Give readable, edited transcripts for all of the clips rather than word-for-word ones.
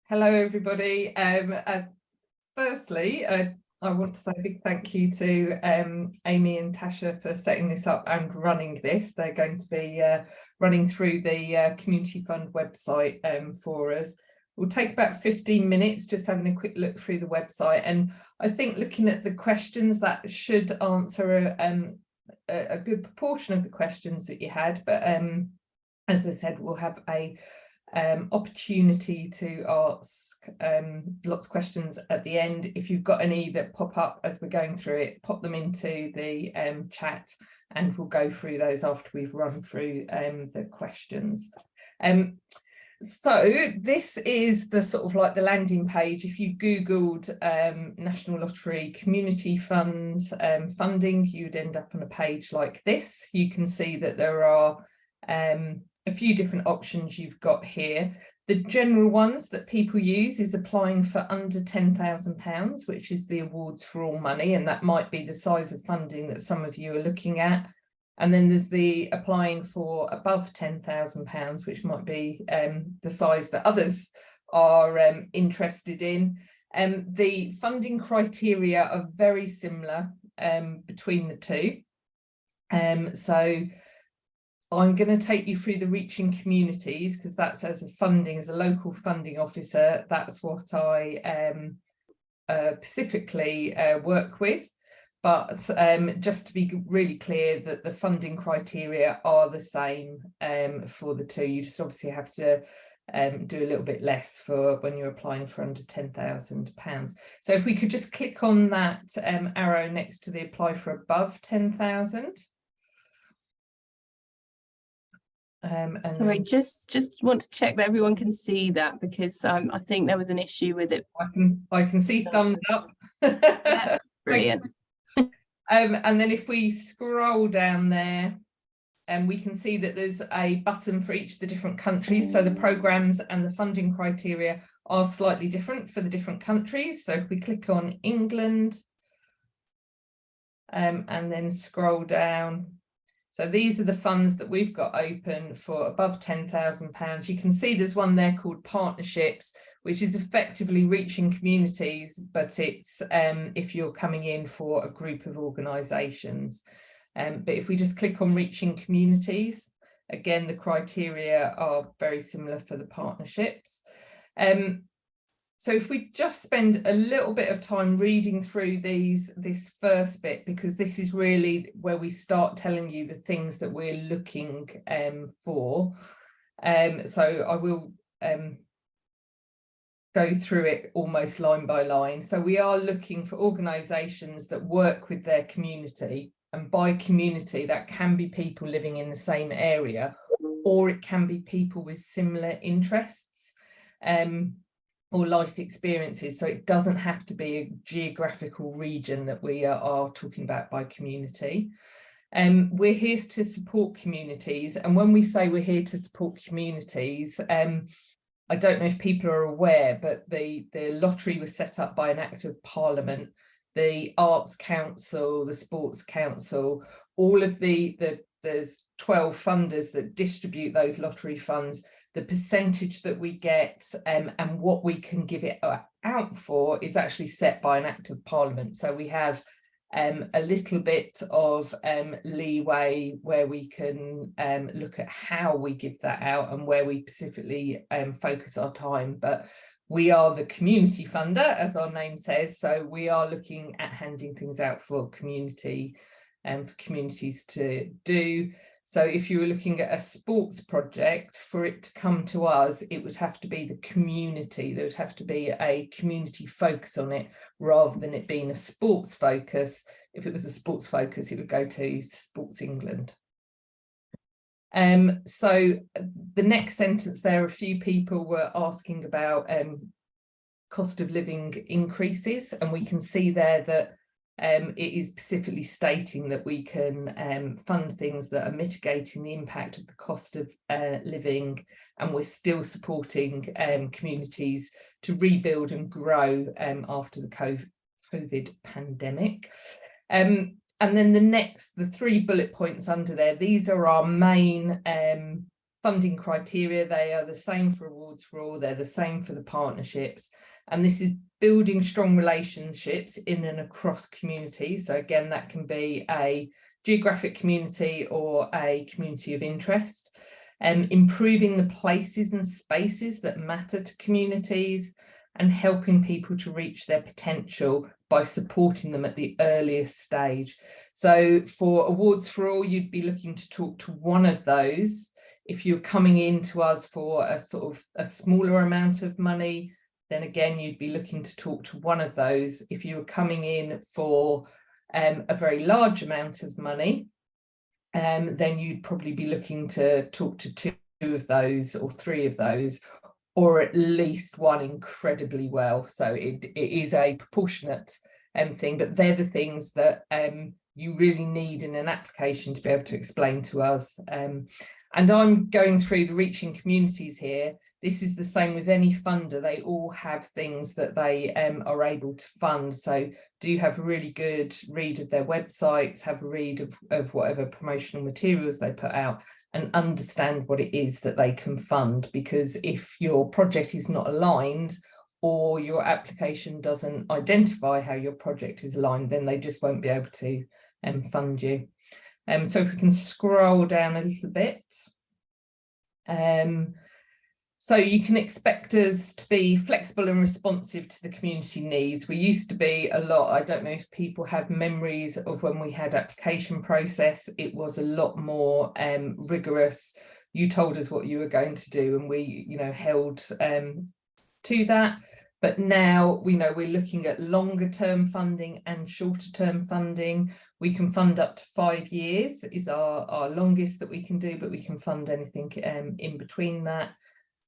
Hello, everybody. Firstly, I want to say a big thank you to Amy and Tasha for setting this up and running this. They're going to be running through the Community Fund website for us. We'll take about 15 minutes just having a quick look through the website. And I think looking at the questions, that should answer a good proportion of the questions that you had. But as I said, we'll have a opportunity to ask lots of questions at the end. If you've got any that pop up as we're going through it, pop them into the chat and we'll go through those after we've run through the questions. So this is the sort of like the landing page. If you Googled National Lottery Community Fund funding, you'd end up on a page like this. You can see that there are a few different options you've got here. The general ones that people use is applying for under £10,000, which is the awards for all money, and that might be the size of funding that some of you are looking at. And then there's the applying for above £10,000, which might be the size that others are interested in. The funding criteria are very similar between the two. So I'm going to take you through the reaching communities, because that's as a local funding officer, that's what I specifically work with. But just to be really clear that the funding criteria are the same for the two. You just obviously have to do a little bit less for when you're applying for under £10,000. So if we could just click on that arrow next to the apply for above 10,000. Sorry, then, just want to check that everyone can see that, because I think there was an issue with it. I can see thumbs up. Yeah, brilliant. And then if we scroll down there, we can see that there's a button for each of the different countries. So the programmes and the funding criteria are slightly different for the different countries. So if we click on England and then scroll down, so these are the funds that we've got open for above £10,000. You can see there's one there called Partnerships, which is effectively reaching communities, but it's if you're coming in for a group of organisations. But if we just click on reaching communities, again, the criteria are very similar for the partnerships. So if we just spend a little bit of time reading through this first bit, because this is really where we start telling you the things that we're looking for. So I will go through it almost line by line. So we are looking for organisations that work with their community, and by community that can be people living in the same area, or it can be people with similar interests or life experiences. So it doesn't have to be a geographical region that we are talking about by community. We're here to support communities, and when we say we're here to support communities, I don't know if people are aware, but the lottery was set up by an Act of Parliament. The Arts Council, the Sports Council, all of there's 12 funders that distribute those lottery funds. The percentage that we get and what we can give it out for is actually set by an Act of Parliament. So we have a little bit of leeway where we can look at how we give that out and where we specifically focus our time. But we are the community funder, as our name says, so we are looking at handing things out for community and for communities to do. So if you were looking at a sports project, for it to come to us, it would have to be the community. There would have to be a community focus on it, rather than it being a sports focus. If it was a sports focus, it would go to Sports England. So the next sentence there, a few people were asking about cost of living increases, and we can see there that it is specifically stating that we can fund things that are mitigating the impact of the cost of living, and we're still supporting communities to rebuild and grow after the COVID pandemic. And then the 3 bullet points under there, these are our main funding criteria. They are the same for Awards for All, they're the same for the partnerships, and this is building strong relationships in and across communities. So again, that can be a geographic community or a community of interest, improving the places and spaces that matter to communities, and helping people to reach their potential by supporting them at the earliest stage. So for Awards for All, you'd be looking to talk to one of those. If you're coming in to us for a sort of a smaller amount of money, then again, you'd be looking to talk to one of those. If you were coming in for a very large amount of money, then you'd probably be looking to talk to two of those or three of those, or at least one incredibly well. So it is a proportionate thing, but they're the things that you really need in an application to be able to explain to us. And I'm going through the reaching communities here. This is the same with any funder. They all have things that they are able to fund. So do have a really good read of their websites, have a read of whatever promotional materials they put out, and understand what it is that they can fund. Because if your project is not aligned, or your application doesn't identify how your project is aligned, then they just won't be able to fund you. So if we can scroll down a little bit. So you can expect us to be flexible and responsive to the community needs. We used to be a lot, I don't know if people have memories of when we had application process, it was a lot more rigorous. You told us what you were going to do, and we, held to that. But now we know we're looking at longer term funding and shorter term funding. We can fund up to 5 years is our longest that we can do, but we can fund anything in between that.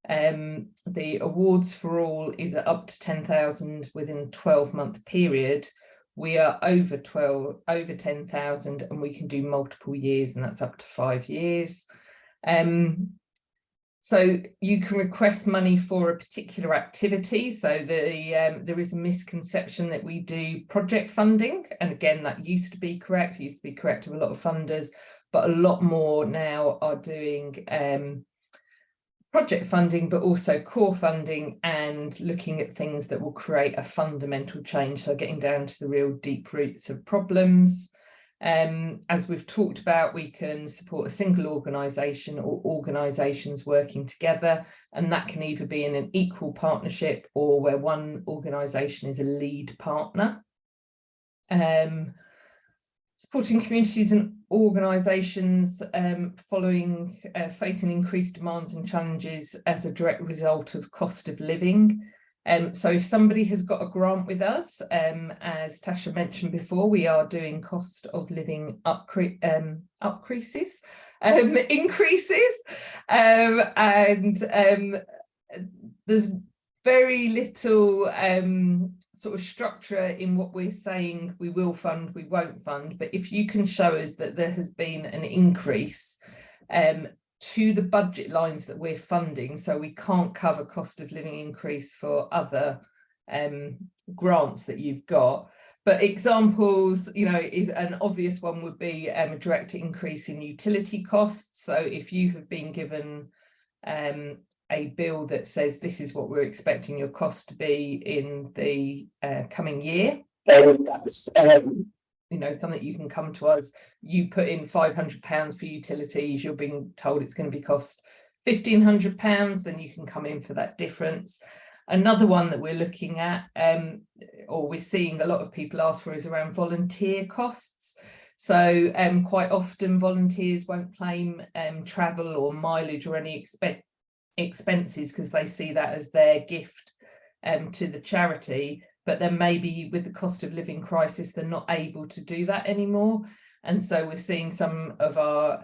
The Awards for All is up to 10,000 within a 12-month period. We are over 10,000, and we can do multiple years, and that's up to 5 years. So you can request money for a particular activity. So there is a misconception that we do project funding, and again, that used to be correct. It used to be correct of a lot of funders, but a lot more now are doing project funding, but also core funding, and looking at things that will create a fundamental change. So getting down to the real deep roots of problems. As we've talked about, we can support a single organisation or organisations working together, and that can either be in an equal partnership or where one organisation is a lead partner. Supporting communities and organisations facing increased demands and challenges as a direct result of cost of living. So if somebody has got a grant with us, as Tasha mentioned before, we are doing cost of living increases, and there's very little sort of structure in what we're saying we will fund, we won't fund. But if you can show us that there has been an increase to the budget lines that we're funding, so we can't cover cost of living increase for other grants that you've got. But examples, is an obvious one would be a direct increase in utility costs. So if you have been given a bill that says this is what we're expecting your cost to be in the coming year, that's something you can come to us. You put in £500 for utilities, you're being told it's going to be cost £1,500, then you can come in for that difference. Another one that we're looking at, or we're seeing a lot of people ask for, is around volunteer costs. So quite often volunteers won't claim travel or mileage or any expenses because they see that as their gift to the charity. But then maybe with the cost of living crisis, they're not able to do that anymore. And so we're seeing some of our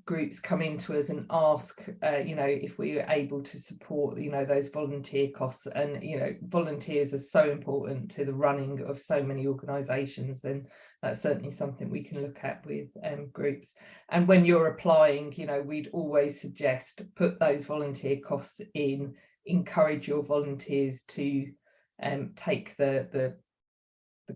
groups come into us and ask, if we are able to support, those volunteer costs. And, volunteers are so important to the running of so many organisations. Then that's certainly something we can look at with groups. And when you're applying, we'd always suggest put those volunteer costs in, encourage your volunteers to take the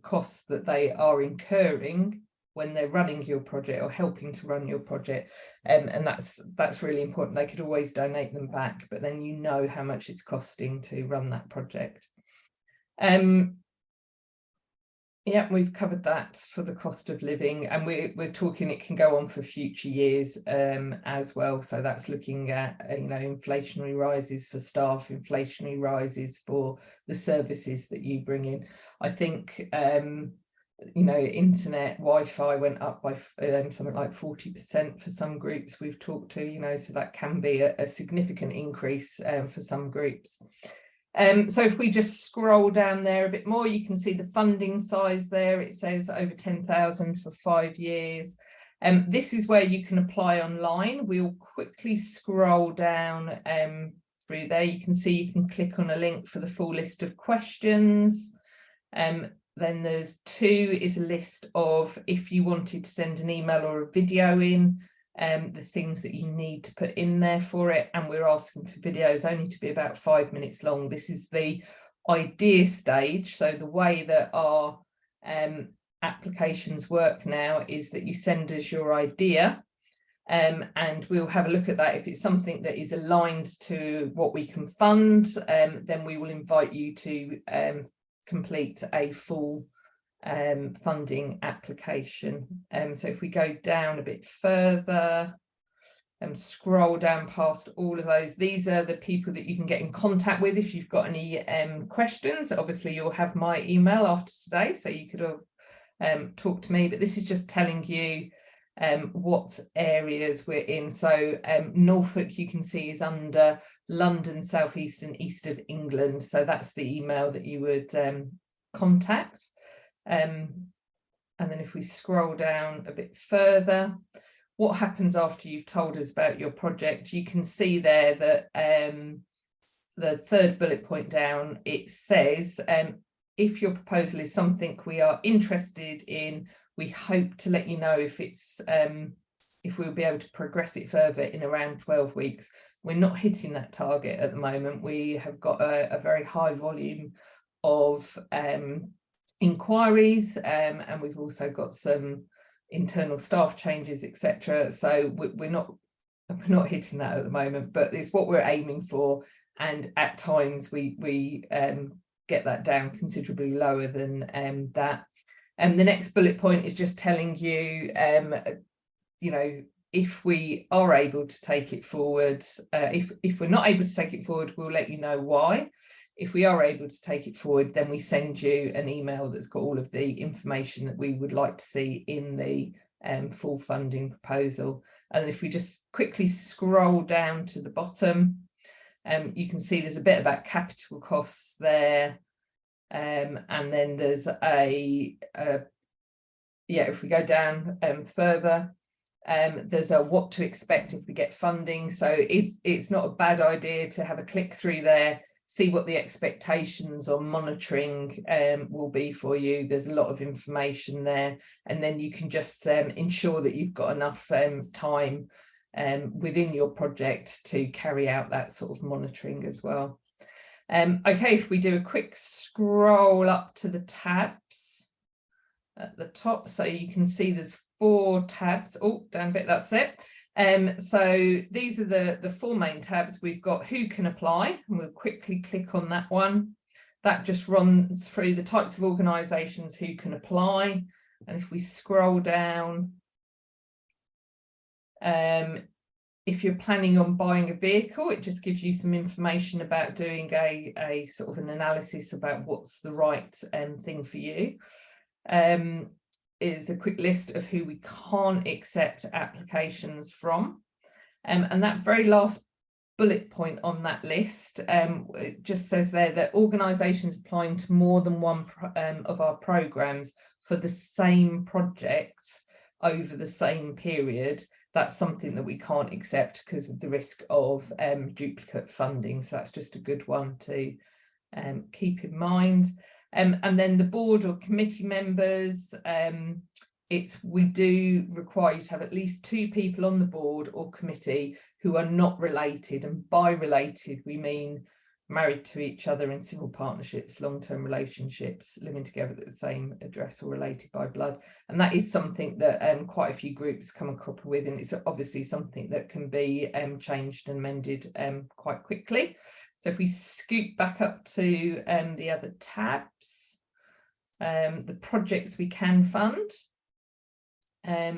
costs that they are incurring when they're running your project or helping to run your project, and that's really important. They could always donate them back, but then you know how much it's costing to run that project. Yeah, we've covered that for the cost of living, and we're talking it can go on for future years as well. So that's looking at inflationary rises for staff, inflationary rises for the services that you bring in. I think internet Wi-Fi went up by something like 40% for some groups we've talked to, so that can be a significant increase for some groups. So if we just scroll down there a bit more, you can see the funding size there. It says over 10,000 for 5 years. This is where you can apply online. We'll quickly scroll down through there. You can see you can click on a link for the full list of questions. Then there's 2 is a list of if you wanted to send an email or a video in, the things that you need to put in there for it, and we're asking for videos only to be about 5 minutes long. This is the idea stage. So the way that our applications work now is that you send us your idea, and we'll have a look at that. If it's something that is aligned to what we can fund, then we will invite you to complete a full funding application. So if we go down a bit further and scroll down past all of those, these are the people that you can get in contact with if you've got any questions. Obviously you'll have my email after today, so you could talk to me, but this is just telling you what areas we're in. So Norfolk, you can see, is under London, South East and East of England, so that's the email that you would contact. And then if we scroll down a bit further, what happens after you've told us about your project, you can see there that the 3rd bullet point down, it says if your proposal is something we are interested in, we hope to let you know if it's if we'll be able to progress it further in around 12 weeks. We're not hitting that target at the moment. We have got a very high volume of inquiries, and we've also got some internal staff changes, etc. So we're not hitting that at the moment, but it's what we're aiming for, and at times we get that down considerably lower than that. And the next bullet point is just telling you if we are able to take it forward. If we're not able to take it forward, we'll let you know why. If we are able to take it forward, then we send you an email that's got all of the information that we would like to see in the full funding proposal. And if we just quickly scroll down to the bottom, you can see there's a bit about capital costs there. And then there's if we go down further, there's a what to expect if we get funding. So it's not a bad idea to have a click through there, see what the expectations on monitoring will be for you. There's a lot of information there, and then you can just ensure that you've got enough time within your project to carry out that sort of monitoring as well. Okay, if we do a quick scroll up to the tabs at the top, so you can see there's 4 tabs. Oh, down a bit, that's it. So these are the 4 main tabs. We've got who can apply, and we'll quickly click on that one. That just runs through the types of organisations who can apply. And if we scroll down, if you're planning on buying a vehicle, it just gives you some information about doing a sort of an analysis about what's the right thing for you. Is a quick list of who we can't accept applications from. And that very last bullet point on that list, it just says there that organisations applying to more than one of our programmes for the same project over the same period, that's something that we can't accept because of the risk of duplicate funding. So that's just a good one to keep in mind. And then the board or committee members, we do require you to have at least 2 people on the board or committee who are not related, and by related we mean married to each other in civil partnerships, long-term relationships, living together at the same address or related by blood. And that is something that quite a few groups come a cropper with, and it's obviously something that can be changed and amended quite quickly. So if we scoot back up to the other tabs, the projects we can fund.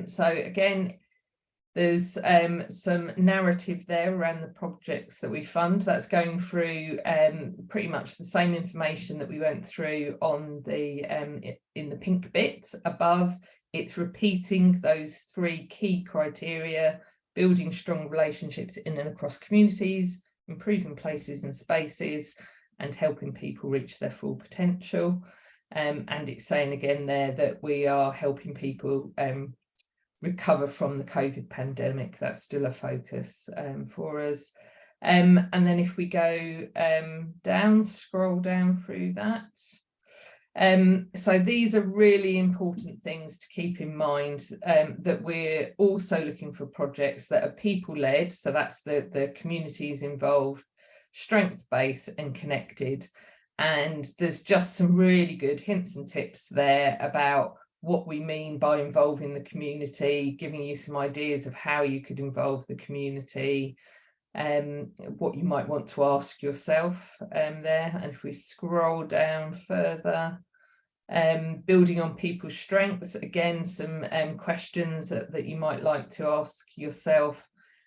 So again, there's some narrative there around the projects that we fund. That's going through pretty much the same information that we went through on the in the pink bit above. It's repeating those 3 key criteria: building strong relationships in and across communities, improving places and spaces, and helping people reach their full potential. And it's saying again there that we are helping people recover from the COVID pandemic. That's still a focus for us. And then if we go down, scroll down through that. So these are really important things to keep in mind, that we're also looking for projects that are people-led. So that's the communities involved, strength-based and connected. And there's just some really good hints and tips there about what we mean by involving the community, giving you some ideas of how you could involve the community, what you might want to ask yourself there. And if we scroll down further, building on people's strengths, again, some questions that you might like to ask yourself.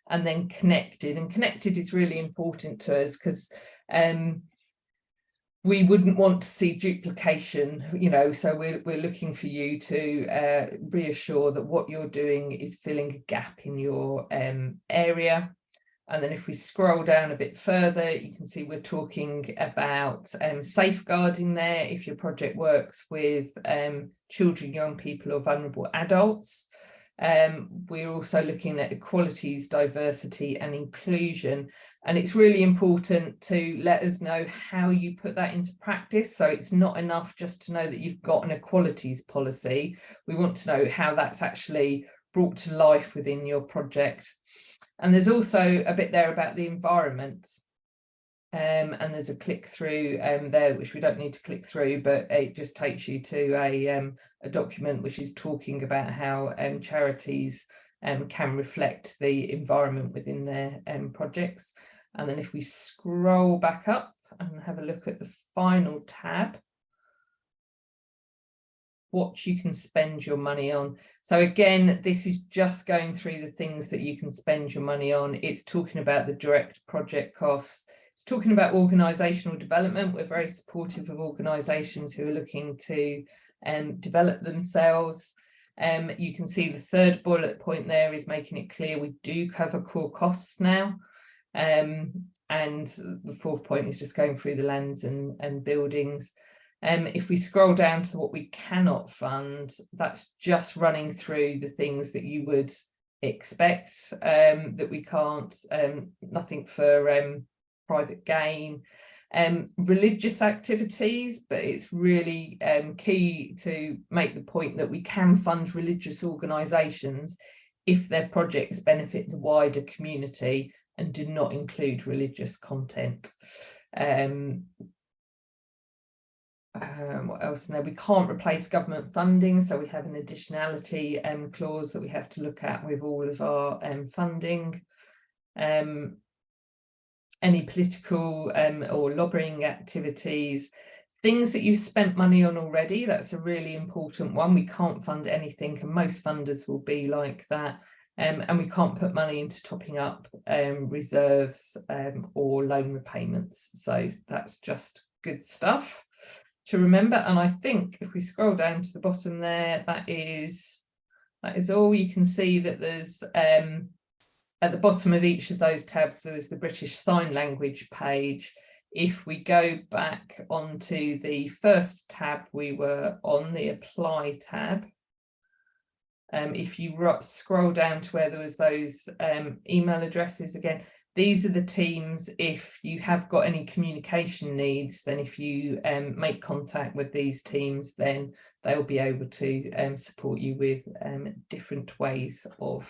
And then connected, and connected is really important to us because we wouldn't want to see duplication, you know, so we're looking for you to reassure that what you're doing is filling a gap in your area. And then if we scroll down a bit further, you can see we're talking about safeguarding there if your project works with children, young people or vulnerable adults. We're also looking at equalities, diversity and inclusion. And it's really important to let us know how you put that into practice. So it's not enough just to know that you've got an equalities policy. We want to know how that's actually brought to life within your project. And there's also a bit there about the environment. And there's a click through there, which we don't need to click through, but it just takes you to a document which is talking about how charities can reflect the environment within their projects. And then if we scroll back up and have a look at the final tab, what you can spend your money on. So again, this is just going through the things that you can spend your money on. It's talking about the direct project costs. It's talking about organisational development. We're very supportive of organisations who are looking to develop themselves. You can see the 3rd bullet point there is making it clear we do cover core costs now. And the 4th point is just going through the lands and buildings. If we scroll down to what we cannot fund, that's just running through the things that you would expect that we can't, nothing for private gain, religious activities, but it's really key to make the point that we can fund religious organisations if their projects benefit the wider community and do not include religious content. What else in there? We can't replace government funding, so we have an additionality clause that we have to look at with all of our funding. Any political or lobbying activities, things that you've spent money on already, that's a really important one. We can't fund anything, and most funders will be like that. And we can't put money into topping up reserves or loan repayments. So that's just good stuff to remember. And I think if we scroll down to the bottom there, that is all. You can see that there's at the bottom of each of those tabs, there is the British Sign Language page. If we go back onto the first tab, we were on the Apply tab. If you scroll down to where there was those email addresses again, these are the teams. If you have got any communication needs, then if you make contact with these teams, then they'll be able to support you with different ways of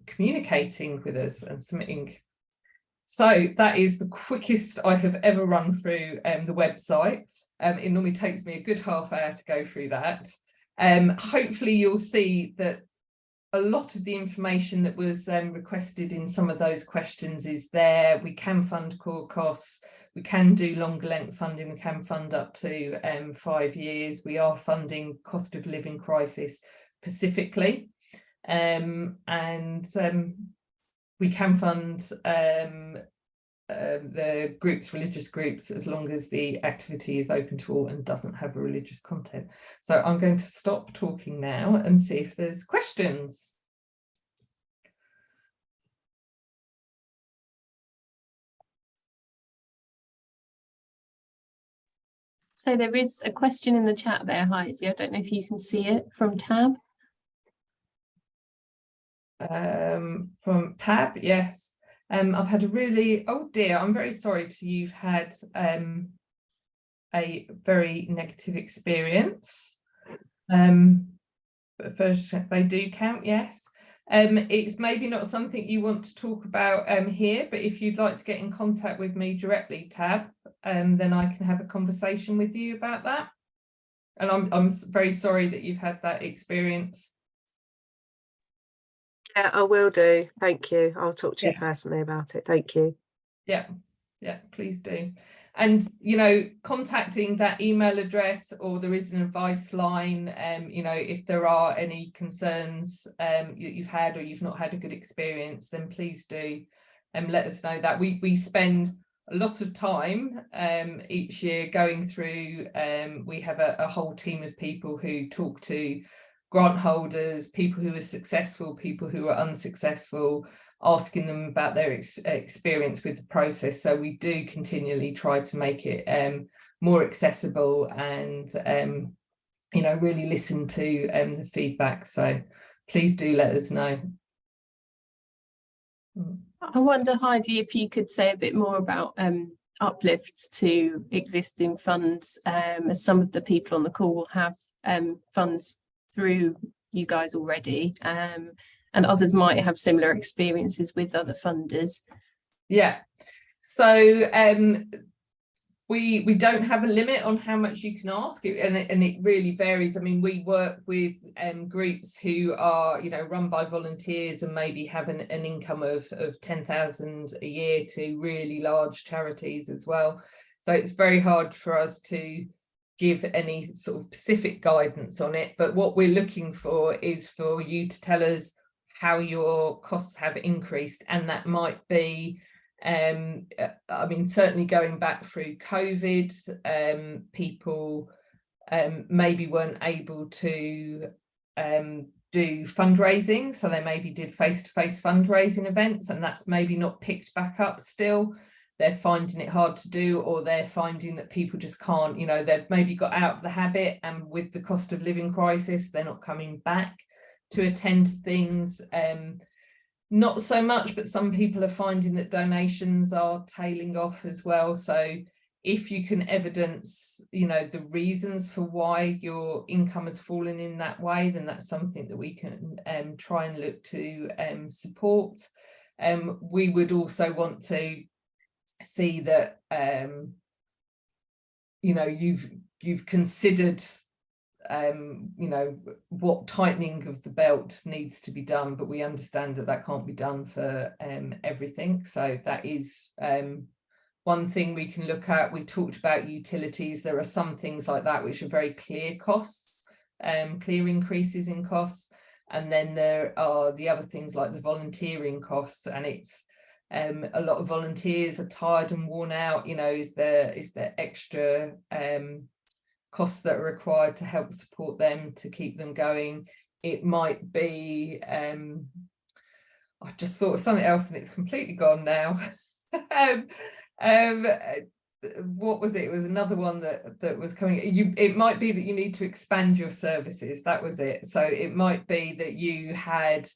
communicating with us and So that is the quickest I have ever run through the website. It normally takes me a good half hour to go through that. Hopefully you'll see that a lot of the information that was requested in some of those questions is there. We can fund core costs, we can do longer length funding, we can fund up to 5 years. We are funding cost of living crisis specifically, and we can fund the groups, religious groups, as long as the activity is open to all and doesn't have a religious content. So I'm going to stop talking now and see if there's questions. So there is a question in the chat there, Heidi. I don't know if you can see it from Tab. From Tab, yes. I've had a really, oh dear, I'm very sorry you've had a very negative experience. But first, they do count, yes. It's maybe not something you want to talk about here, but if you'd like to get in contact with me directly, Tab, then I can have a conversation with you about that. And I'm very sorry that you've had that experience. Yeah, I will do. Thank you. I'll talk to you personally about it. Thank you. Yeah, please do. And, you know, contacting that email address, or there is an advice line, you know, if there are any concerns you've had or you've not had a good experience, then please do let us know that. We spend a lot of time each year going through, we have a whole team of people who talk to grant holders, people who are successful, people who are unsuccessful, asking them about their experience with the process. So we do continually try to make it more accessible and, you know, really listen to the feedback. So please do let us know. I wonder, Heidi, if you could say a bit more about uplifts to existing funds, as some of the people on the call will have funds through you guys already, and others might have similar experiences with other funders. Yeah, so we don't have a limit on how much you can ask, and it really varies. I mean, we work with groups who are, you know, run by volunteers and maybe have an income of 10,000 a year, to really large charities as well. So it's very hard for us to give any sort of specific guidance on it, but what we're looking for is for you to tell us how your costs have increased, and that might be, I mean, certainly going back through COVID, people maybe weren't able to do fundraising, so they maybe did face-to-face fundraising events, and that's maybe not picked back up still. They're finding it hard to do, or they're finding that people just can't, you know, they've maybe got out of the habit, and with the cost of living crisis, they're not coming back to attend things. Not so much, but some people are finding that donations are tailing off as well. So if you can evidence, you know, the reasons for why your income has fallen in that way, then that's something that we can try and look to support. We would also want to see that you know, you've considered you know, what tightening of the belt needs to be done, but we understand that that can't be done for everything. So that is one thing we can look at. We talked about utilities. There are some things like that which are very clear costs, clear increases in costs, and then there are the other things like the volunteering costs, and it's a lot of volunteers are tired and worn out. You know, is there extra costs that are required to help support them, to keep them going? It might be, I just thought of something else and it's completely gone now. What was it? It was another one that was coming. It might be that you need to expand your services. That was it. So it might be that you had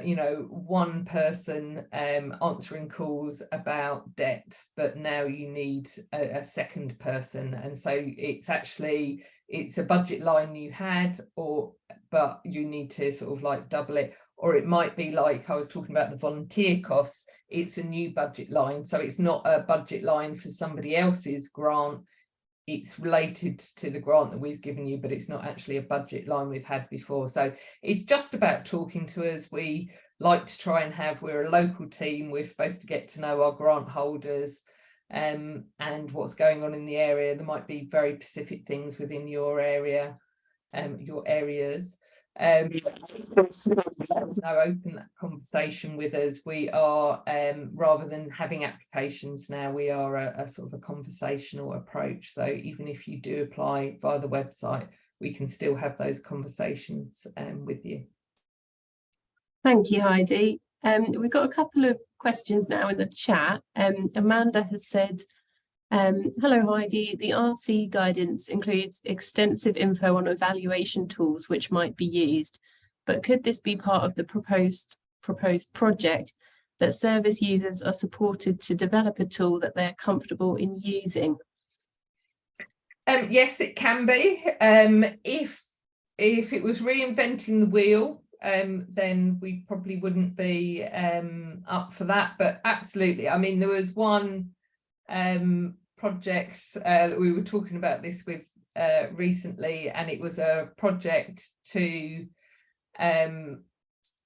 you know, one person answering calls about debt, but now you need a second person, and so it's a budget line you had, but you need to sort of like double it, or it might be like I was talking about the volunteer costs, it's a new budget line. So it's not a budget line for somebody else's grant. It's related to the grant that we've given you, but it's not actually a budget line we've had before. So it's just about talking to us. We like to try and we're a local team. We're supposed to get to know our grant holders and what's going on in the area. There might be very specific things within your area, your areas. Open that conversation with us. We are rather than having applications now, we are a sort of a conversational approach. So even if you do apply via the website, we can still have those conversations with you. Thank you, Heidi. We've got a couple of questions now in the chat. Amanda has said, hello Heidi, the RC guidance includes extensive info on evaluation tools which might be used, but could this be part of the proposed project that service users are supported to develop a tool that they're comfortable in using? Yes, it can be. If it was reinventing the wheel, then we probably wouldn't be up for that, but absolutely. I mean, there was one project that we were talking about this with recently, and it was a project to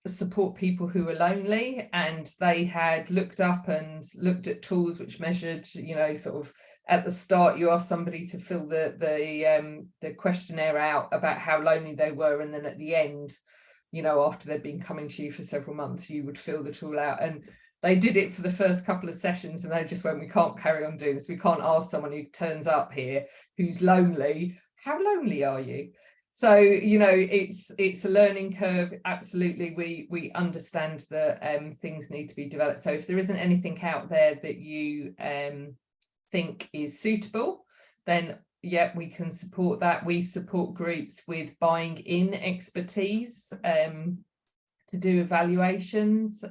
support people who are lonely, and they had looked at tools which measured, you know, sort of at the start you ask somebody to fill the questionnaire out about how lonely they were, and then at the end, you know, after they'd been coming to you for several months, you would fill the tool out. And they did it for the first couple of sessions, and they just went, we can't carry on doing this. We can't ask someone who turns up here who's lonely, how lonely are you? So, you know, it's a learning curve. Absolutely, we understand that things need to be developed. So if there isn't anything out there that you think is suitable, then yeah, we can support that. We support groups with buying in expertise to do evaluations.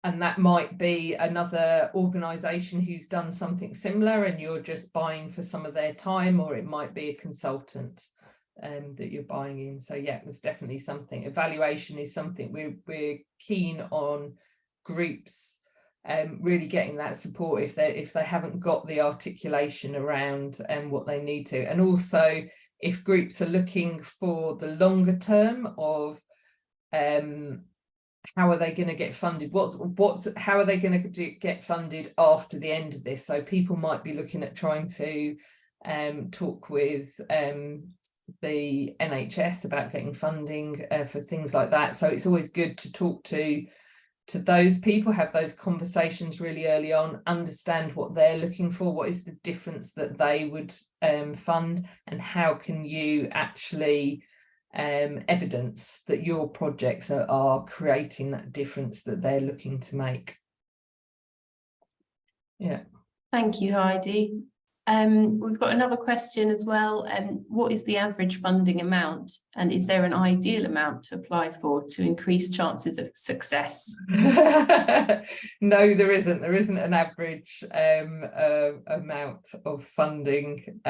And that might be another organisation who's done something similar and you're just buying for some of their time, or it might be a consultant that you're buying in. So yeah, there's definitely something. Evaluation is something we're keen on groups really getting that support if they haven't got the articulation around what they need to. And also if groups are looking for the longer term of how are they going to get funded? How are they going to get funded after the end of this? So people might be looking at trying to talk with the NHS about getting funding for things like that. So it's always good to talk to those people, have those conversations really early on, understand what they're looking for, what is the difference that they would fund, and how can you actually evidence that your projects are creating that difference that they're looking to make. Yeah. Thank you, Heidi. We've got another question as well. What is the average funding amount, and is there an ideal amount to apply for to increase chances of success? No, there isn't. There isn't an average amount of funding.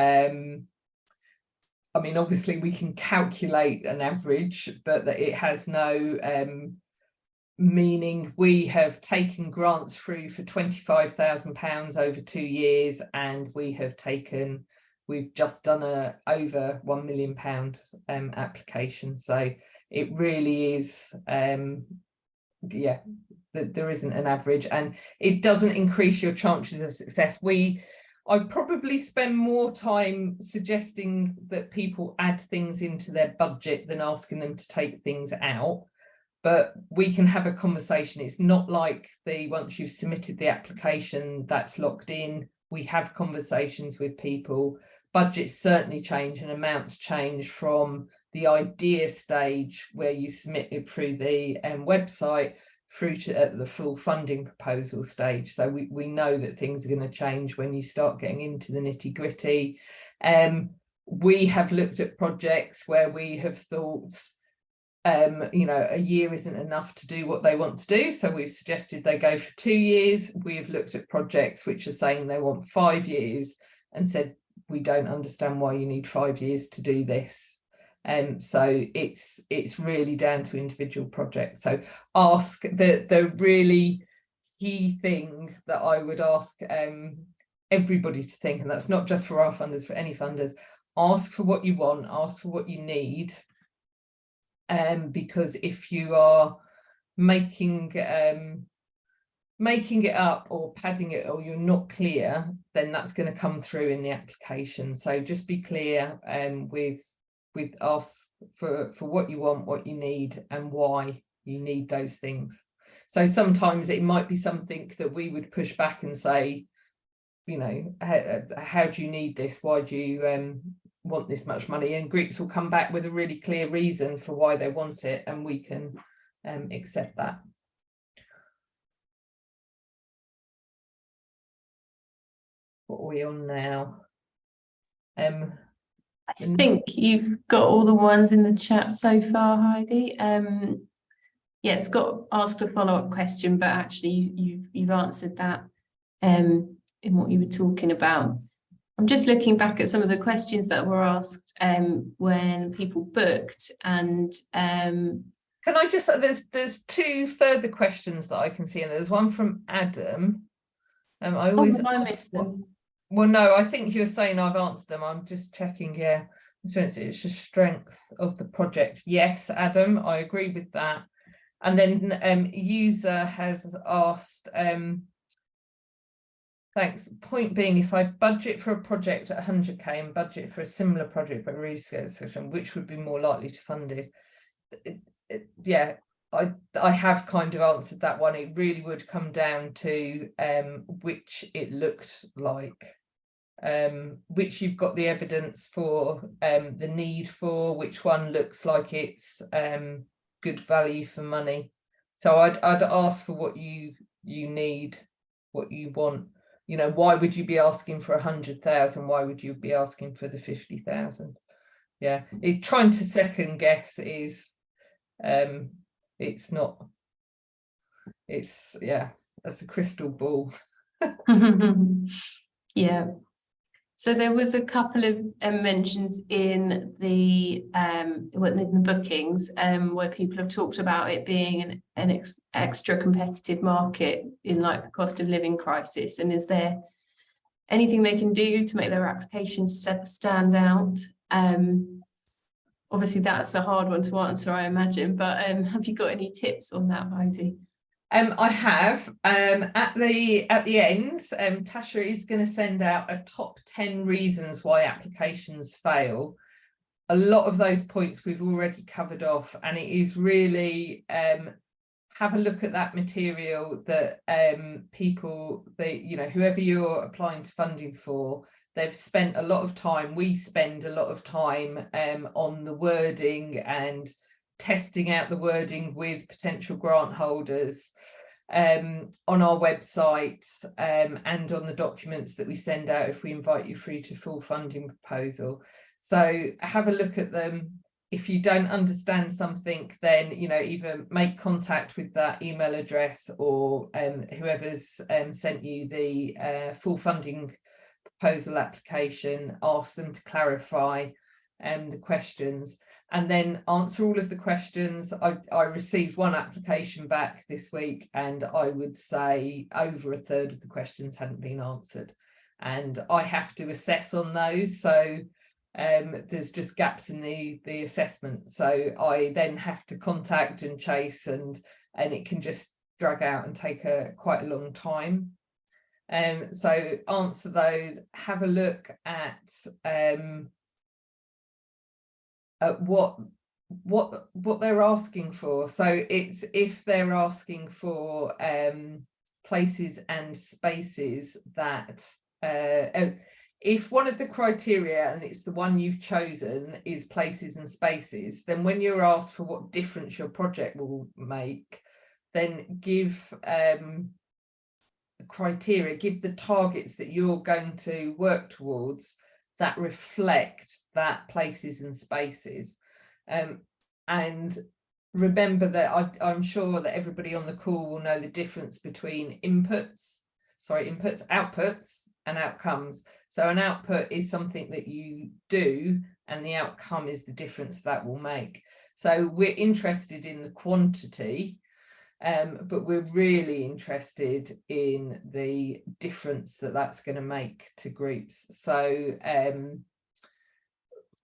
I mean, obviously we can calculate an average, but that it has no meaning. We have taken grants through for £25,000 over 2 years, and we've just done a over £1 million application. So it really is, yeah, there isn't an average, and it doesn't increase your chances of success. I'd probably spend more time suggesting that people add things into their budget than asking them to take things out. But we can have a conversation. It's not like once you've submitted the application, that's locked in. We have conversations with people. Budgets certainly change and amounts change from the idea stage where you submit it through the website through to the full funding proposal stage. So we know that things are going to change when you start getting into the nitty-gritty. We have looked at projects where we have thought, you know, a year isn't enough to do what they want to do, so we've suggested they go for 2 years. We've looked at projects which are saying they want 5 years and said, we don't understand why you need 5 years to do this. So it's really down to individual projects. So ask the really key thing that I would ask everybody to think, and that's not just for our funders, for any funders, ask for what you want, ask for what you need, because if you are making it up or padding it, or you're not clear, then that's going to come through in the application. So just be clear with ask for what you want, what you need, and why you need those things. So sometimes it might be something that we would push back and say, you know, how do you need this? Why do you want this much money? And groups will come back with a really clear reason for why they want it, and we can accept that. What are we on now? I think you've got all the ones in the chat so far, Heidi. Yes, Scott asked a follow-up question, but actually you've answered that in what you were talking about. I'm just looking back at some of the questions that were asked when people booked, and can I just, there's two further questions that I can see, and there's one from Adam. I always I missed them. Well, no, I think you're saying I've answered them. I'm just checking. Yeah, so it's the strength of the project. Yes, Adam, I agree with that. And then user has asked, thanks. Point being, if I budget for a project at 100k and budget for a similar project but rescale, which would be more likely to fund it? Yeah, I have kind of answered that one. It really would come down to which it looked like, which you've got the evidence for, the need for, which one looks like it's good value for money. So I'd ask for what you need, what you want. You know, why would you be asking for 100,000? Why would you be asking for the 50,000? Yeah, it's trying to second guess is it's not, it's, yeah, that's a crystal ball. Yeah. So there was a couple of mentions in the bookings where people have talked about it being an extra competitive market in like the cost of living crisis. And is there anything they can do to make their applications stand out? Obviously, that's a hard one to answer, I imagine. But have you got any tips on that, Heidi? I have. At the end, Tasha is going to send out a top 10 reasons why applications fail. A lot of those points we've already covered off, and it is really have a look at that material that people, you know, whoever you're applying to funding for, they've spent a lot of time. We spend a lot of time on the wording and testing out the wording with potential grant holders on our website and on the documents that we send out if we invite you through to full funding proposal. So have a look at them. If you don't understand something, then, you know, either make contact with that email address or whoever's sent you the full funding proposal application, ask them to clarify the questions, and then answer all of the questions. I received one application back this week, and I would say over a third of the questions hadn't been answered, and I have to assess on those. So there's just gaps in the assessment. So I then have to contact and chase, and it can just drag out and take quite a long time. So answer those, have a look at what they're asking for. So it's if they're asking for places and spaces that if one of the criteria, and it's the one you've chosen, is places and spaces, then when you're asked for what difference your project will make, then give criteria, give the targets that you're going to work towards that reflect that places and spaces. And remember that I'm sure that everybody on the call will know the difference between outputs and outcomes. So an output is something that you do, and the outcome is the difference that will make. So we're interested in the quantity, but we're really interested in the difference that that's going to make to groups. So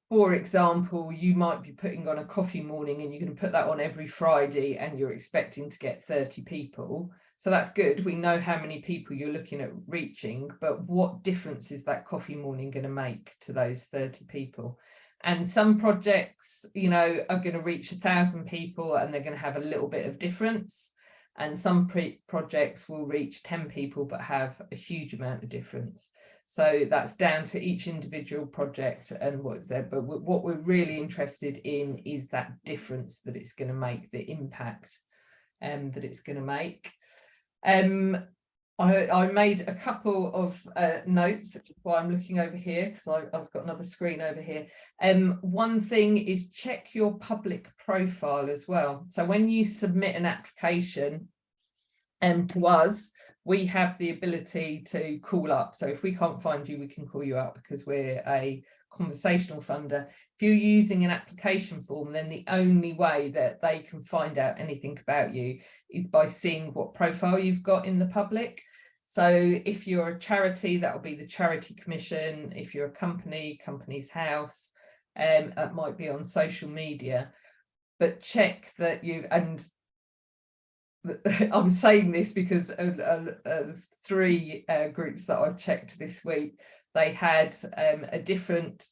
for example, you might be putting on a coffee morning and you're going to put that on every Friday and you're expecting to get 30 people. So that's good. We know how many people you're looking at reaching, but what difference is that coffee morning going to make to those 30 people? And some projects, you know, are going to reach 1,000 people and they're going to have a little bit of difference. And some projects will reach 10 people but have a huge amount of difference. So that's down to each individual project and what's there. But what we're really interested in is that difference that it's going to make, the impact that it's going to make. I made a couple of notes while I'm looking over here, because I've got another screen over here. One thing is check your public profile as well. So when you submit an application to us, we have the ability to call up. So if we can't find you, we can call you up because we're a conversational funder. If you're using an application form, then the only way that they can find out anything about you is by seeing what profile you've got in the public. So if you're a charity, that will be the Charity Commission. If you're a company, Companies House, that might be on social media. But check that you, and I'm saying this because there's 3 groups that I've checked this week. They had a different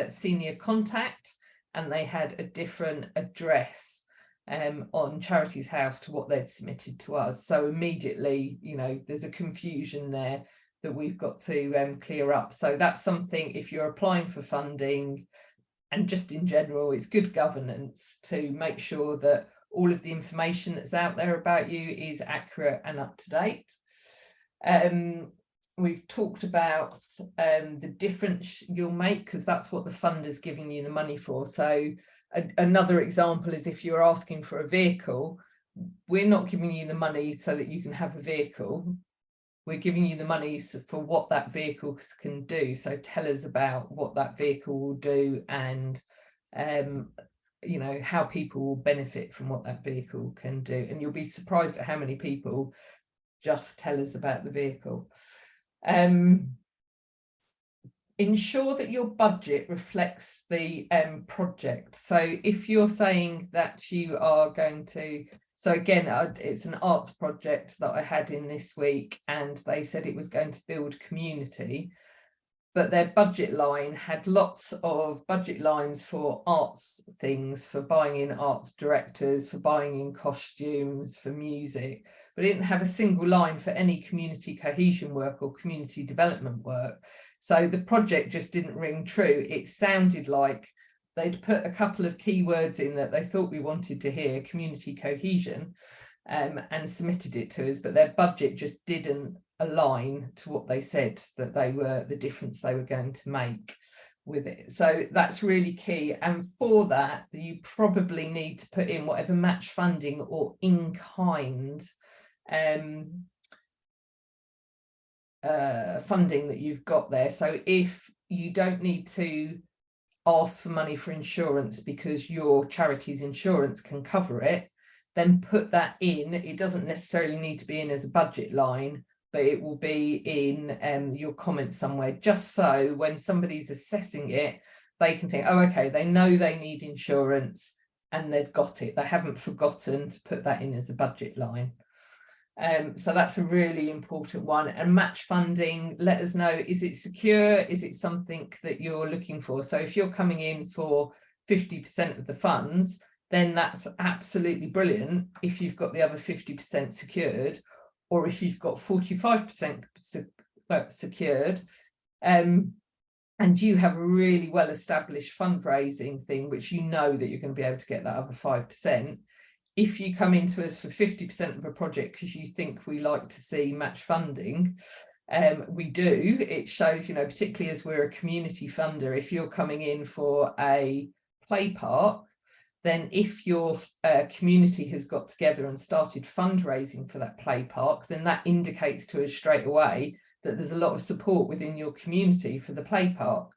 senior contact and they had a different address on Charities House to what they'd submitted to us. So immediately, you know, there's a confusion there that we've got to clear up. So that's something, if you're applying for funding and just in general, it's good governance to make sure that all of the information that's out there about you is accurate and up to date. We've talked about the difference you'll make, because that's what the funder's giving you the money for. So another example is if you're asking for a vehicle, we're not giving you the money so that you can have a vehicle. We're giving you the money for what that vehicle can do. So tell us about what that vehicle will do and you know, how people will benefit from what that vehicle can do. And you'll be surprised at how many people just tell us about the vehicle. Ensure that your budget reflects the project. So if you're saying that you are going to, so again, it's an arts project that I had in this week, and they said it was going to build community, but their budget line had lots of budget lines for arts things, for buying in arts directors, for buying in costumes, for music, but it didn't have a single line for any community cohesion work or community development work. So the project just didn't ring true. It sounded like they'd put a couple of keywords in that they thought we wanted to hear, community cohesion, and submitted it to us, but their budget just didn't align to what they said that they were, the difference they were going to make with it. So that's really key. And for that, you probably need to put in whatever match funding or in-kind funding that you've got there. So if you don't need to ask for money for insurance because your charity's insurance can cover it, then put that in. It doesn't necessarily need to be in as a budget line, but it will be in your comments somewhere, just so when somebody's assessing it, they can think, oh, okay, they know they need insurance and they've got it. They haven't forgotten to put that in as a budget line. So that's a really important one. And match funding, let us know, is it secure? Is it something that you're looking for? So if you're coming in for 50% of the funds, then that's absolutely brilliant if you've got the other 50% secured, or if you've got 45% secured, and you have a really well-established fundraising thing, which you know that you're going to be able to get that other 5%. If you come into us for 50% of a project because you think we like to see match funding, we do. It shows, you know, particularly as we're a community funder, if you're coming in for a play park, then if your community has got together and started fundraising for that play park, then that indicates to us straight away that there's a lot of support within your community for the play park.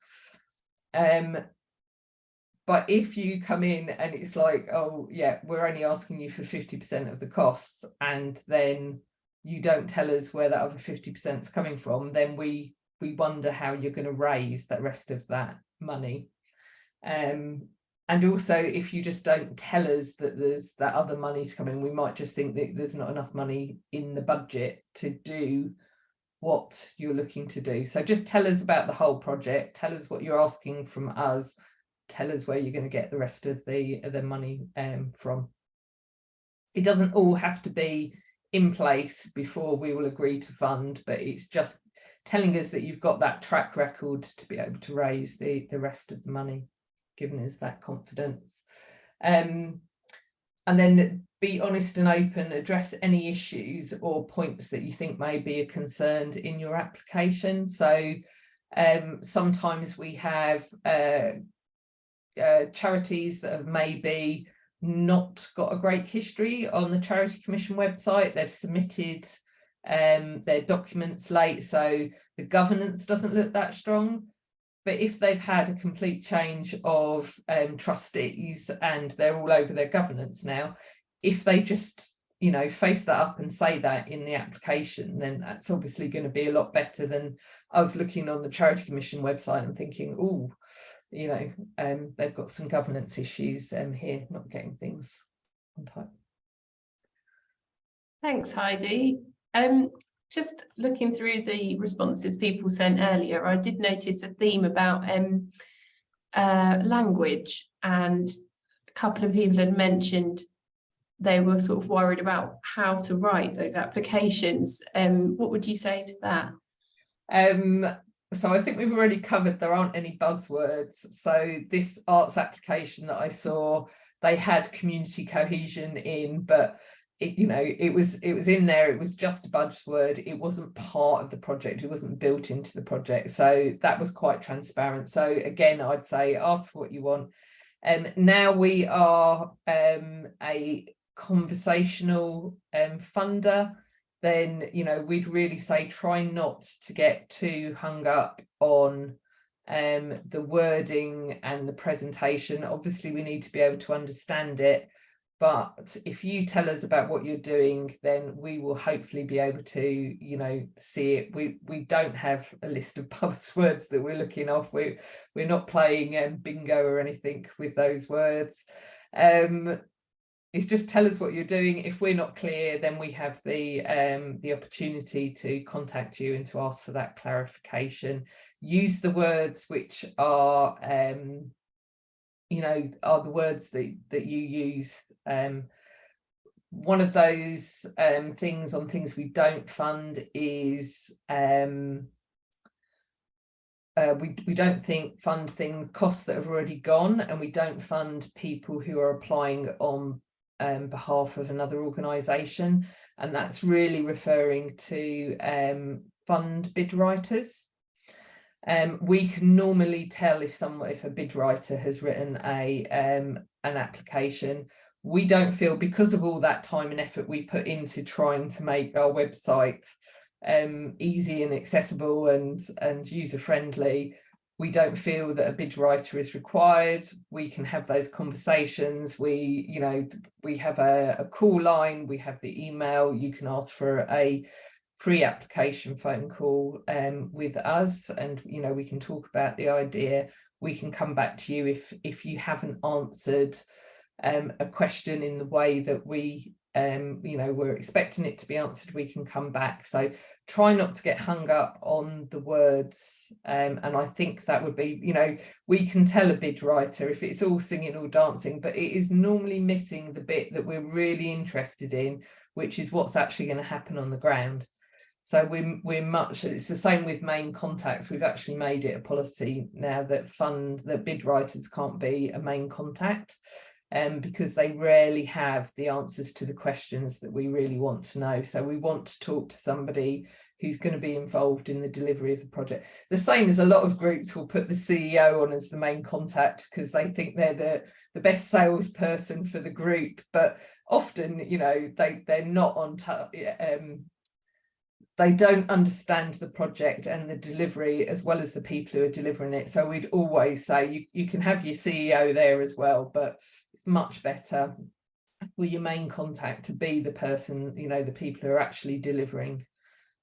But if you come in and it's like, oh yeah, we're only asking you for 50% of the costs, and then you don't tell us where that other 50% is coming from, then we wonder how you're going to raise the rest of that money. And also, if you just don't tell us that there's that other money to come in, we might just think that there's not enough money in the budget to do what you're looking to do. So just tell us about the whole project, tell us what you're asking from us, tell us where you're going to get the rest of the money from. It doesn't all have to be in place before we will agree to fund, but it's just telling us that you've got that track record to be able to raise the rest of the money, giving us that confidence. And then be honest and open, address any issues or points that you think may be a concern in your application. So sometimes we have charities that have maybe not got a great history on the Charity Commission website. They've submitted their documents late, so the governance doesn't look that strong. But if they've had a complete change of trustees and they're all over their governance now, if they just, you know, face that up and say that in the application, then that's obviously going to be a lot better than us looking on the Charity Commission website and thinking, oh, you know, they've got some governance issues here, not getting things on time. Thanks, Heidi. Just looking through the responses people sent earlier, I did notice a theme about language, and a couple of people had mentioned they were sort of worried about how to write those applications. What would you say to that? So I think we've already covered there aren't any buzzwords. So this arts application that I saw, they had community cohesion in, but it, you know, it was in there, it was just a buzzword, it wasn't part of the project, it wasn't built into the project, so that was quite transparent. So again, I'd say ask for what you want. Now we are a conversational funder, then, you know, we'd really say try not to get too hung up on the wording and the presentation. Obviously we need to be able to understand it, but if you tell us about what you're doing, then we will hopefully be able to, you know, see it. We don't have a list of buzzwords that we're looking off. We're not playing bingo or anything with those words. It's just tell us what you're doing. If we're not clear, then we have the opportunity to contact you and to ask for that clarification. Use the words which are you know, are the words that you use. One of those things on things we don't fund is we don't fund things, costs that have already gone, and we don't fund people who are applying on behalf of another organisation, and that's really referring to fund bid writers. We can normally tell if a bid writer has written an application. We don't feel, because of all that time and effort we put into trying to make our website easy and accessible and user friendly, we don't feel that a bid writer is required. We can have those conversations. We, you know, we have a call line, we have the email. You can ask for a pre-application phone call with us, and, you know, we can talk about the idea. We can come back to you if you haven't answered a question in the way that we you know, we're expecting it to be answered. We can come back. So try not to get hung up on the words, and I think that would be, you know, we can tell a bid writer if it's all singing or dancing, but it is normally missing the bit that we're really interested in, which is what's actually going to happen on the ground. So it's the same with main contacts. We've actually made it a policy now that bid writers can't be a main contact, because they rarely have the answers to the questions that we really want to know. So we want to talk to somebody who's going to be involved in the delivery of the project. The same as a lot of groups will put the CEO on as the main contact because they think they're the best salesperson for the group, but often, you know, they're not on they don't understand the project and the delivery as well as the people who are delivering it. So we'd always say you can have your CEO there as well, but it's much better for your main contact to be the person, you know, the people who are actually delivering.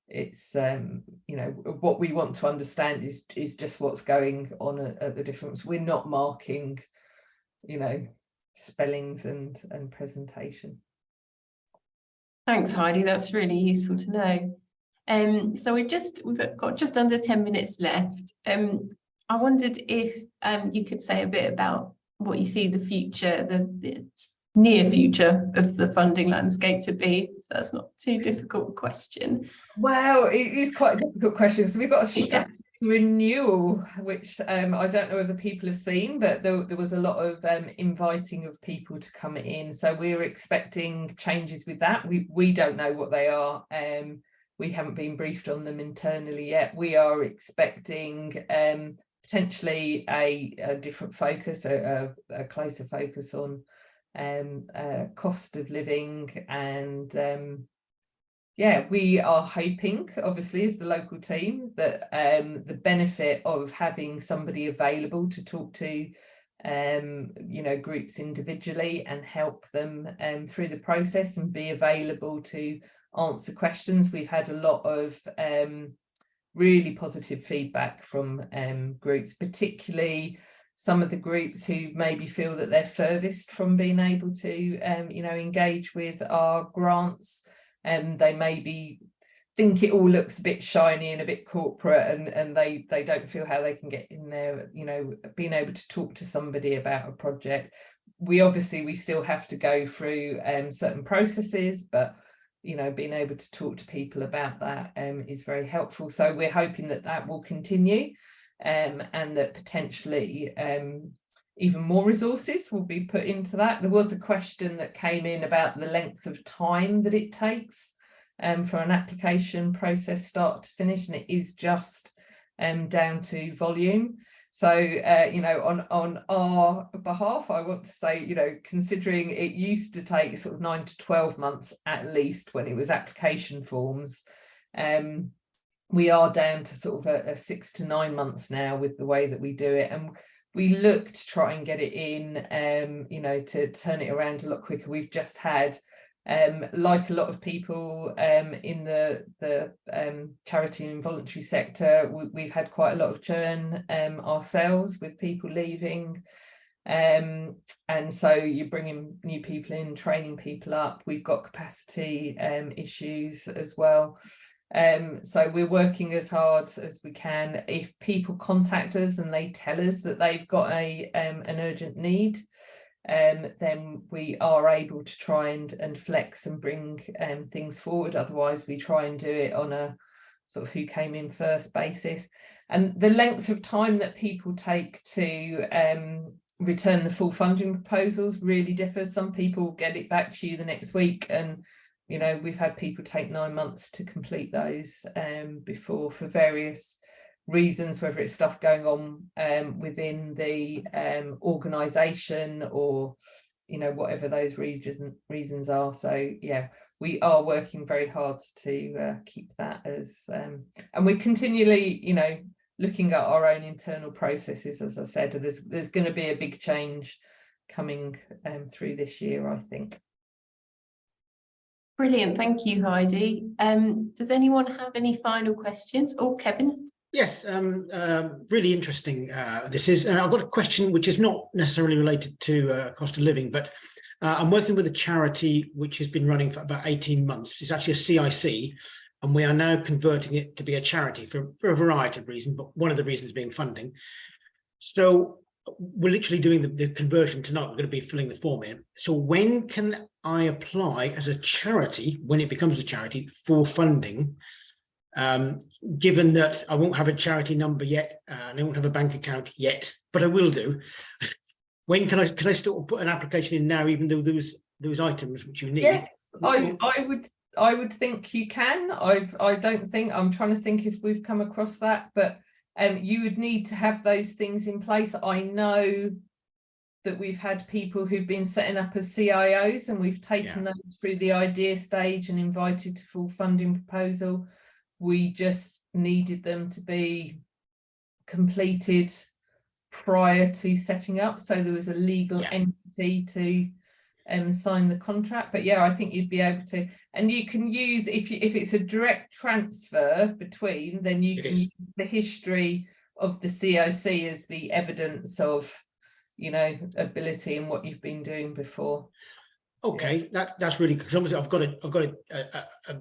It's you know, what we want to understand is just what's going on at the difference. We're not marking, you know, spellings and presentation. Thanks, Heidi. That's really useful to know. So we've got just under 10 minutes left. I wondered if you could say a bit about what you see the future, the near future of the funding landscape to be. If that's not too difficult a question. Well, it is quite a difficult question. So we've got a strategy renewal, which I don't know whether people have seen, but there was a lot of inviting of people to come in. So we're expecting changes with that. We don't know what they are. We haven't been briefed on them internally yet. We are expecting potentially a different focus, a closer focus on cost of living, and yeah, we are hoping, obviously, as the local team, that the benefit of having somebody available to talk to, you know, groups individually and help them through the process and be available to answer questions. We've had a lot of really positive feedback from groups, particularly some of the groups who maybe feel that they're furthest from being able to, you know, engage with our grants. They maybe think it all looks a bit shiny and a bit corporate, and they don't feel how they can get in there, you know, being able to talk to somebody about a project. We still have to go through certain processes, but you know, being able to talk to people about that is very helpful. So we're hoping that that will continue, and that potentially even more resources will be put into that. There was a question that came in about the length of time that it takes for an application process start to finish, and it is just down to volume. So you know, on our behalf, I want to say, you know, considering it used to take sort of 9 to 12 months at least when it was application forms, we are down to sort of a 6 to 9 months now with the way that we do it. And we look to try and get it in, you know, to turn it around a lot quicker. We've just had, like a lot of people in the charity and voluntary sector, we've had quite a lot of churn ourselves with people leaving. And so you're bringing new people in, training people up. We've got capacity issues as well. So we're working as hard as we can. If people contact us and they tell us that they've got an urgent need, then we are able to try and flex and bring things forward. Otherwise, we try and do it on a sort of who came in first basis. And the length of time that people take to return the full funding proposals really differs. Some people get it back to you the next week, and you know, we've had people take 9 months to complete those before, for various reasons, whether it's stuff going on within the organisation, or you know, whatever those reasons are. So yeah, we are working very hard to keep that as and we're continually, you know, looking at our own internal processes. As I said, there's going to be a big change coming through this year, I think. Brilliant, thank you, Heidi. Does anyone have any final questions? Oh, Kevin. Yes, really interesting. This is. I've got a question which is not necessarily related to cost of living, but I'm working with a charity which has been running for about 18 months. It's actually a CIC, and we are now converting it to be a charity for a variety of reasons, but one of the reasons being funding. So we're literally doing the conversion tonight. We're going to be filling the form in. So when can I apply as a charity, when it becomes a charity, for funding? Given that I won't have a charity number yet, and I won't have a bank account yet, but I will do. When can I still put an application in now, even though those items which you need? Yes, I would think you can. I don't think, I'm trying to think if we've come across that, but you would need to have those things in place. I know that we've had people who've been setting up as CIOs, and we've taken them through the idea stage and invited to full funding proposal. we just needed them to be completed prior to setting up, so there was a legal entity to sign the contract. But yeah, I think you'd be able to, and you can use, if it's a direct transfer between, then you can use the history of the CIC as the evidence of, you know, ability and what you've been doing before. Okay, that's really good, because obviously I've got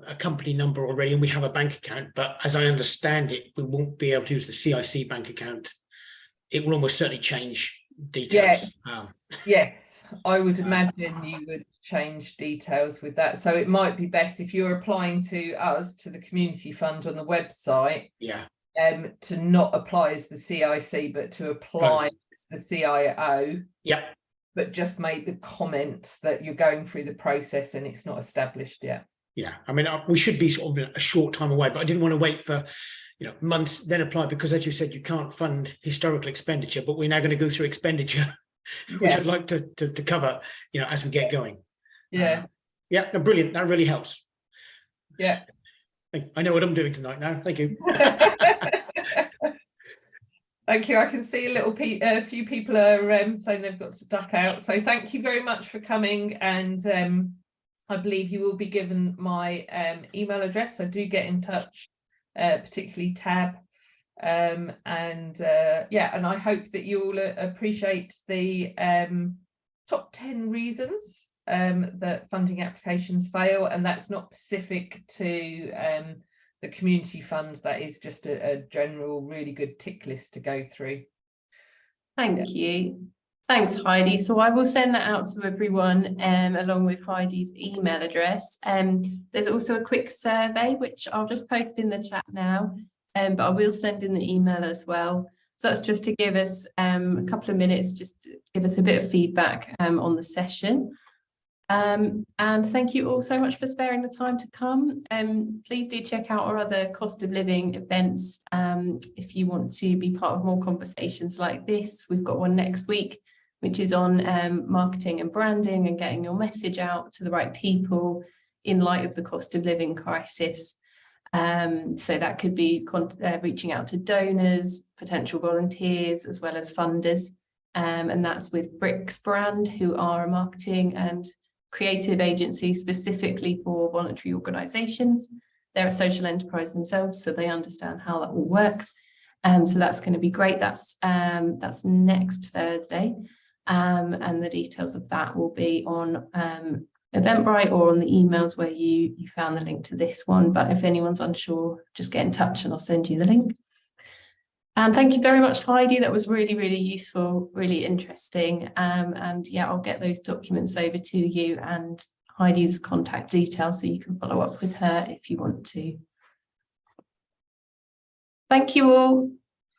a company number already, and we have a bank account. But as I understand it, we won't be able to use the CIC bank account. It will almost certainly change details. Yes, I would imagine you would change details with that. So it might be best if you're applying to us, to the community fund on the website, to not apply as the CIC, but to apply as the CIO. But just make the comment that you're going through the process and it's not established yet. Yeah, I mean, we should be sort of a short time away, but I didn't want to wait for, you know, months, then apply, because as you said, you can't fund historical expenditure, but we're now going to go through expenditure, which I'd like to cover, you know, as we get going. No, brilliant. That really helps. I know what I'm doing tonight now. Thank you. Thank you. I can see a few people are saying they've got to duck out. So thank you very much for coming. And I believe you will be given my email address. So do get in touch, particularly Tab. And I hope that you all appreciate the top 10 reasons that funding applications fail. And that's not specific to the community fund. That is just a general really good tick list to go through. Thank you. Thanks, Heidi. So I will send that out to everyone along with Heidi's email address. There's also a quick survey, which I'll just post in the chat now, but I will send in the email as well. So that's just to give us a couple of minutes, just to give us a bit of feedback on the session. And thank you all so much for sparing the time to come. Please do check out our other cost of living events if you want to be part of more conversations like this. We've got one next week, which is on marketing and branding and getting your message out to the right people in light of the cost of living crisis. So that could be reaching out to donors, potential volunteers, as well as funders. And that's with Bricks Brand, who are a marketing and creative agency specifically for voluntary organisations. They're a social enterprise themselves, so they understand how that all works. So that's going to be great. That's next Thursday. And the details of that will be on Eventbrite or on the emails where you found the link to this one. But if anyone's unsure, just get in touch and I'll send you the link. And thank you very much, Heidi. That was really, really useful, really interesting. And yeah, I'll get those documents over to you and Heidi's contact details so you can follow up with her if you want to. Thank you all.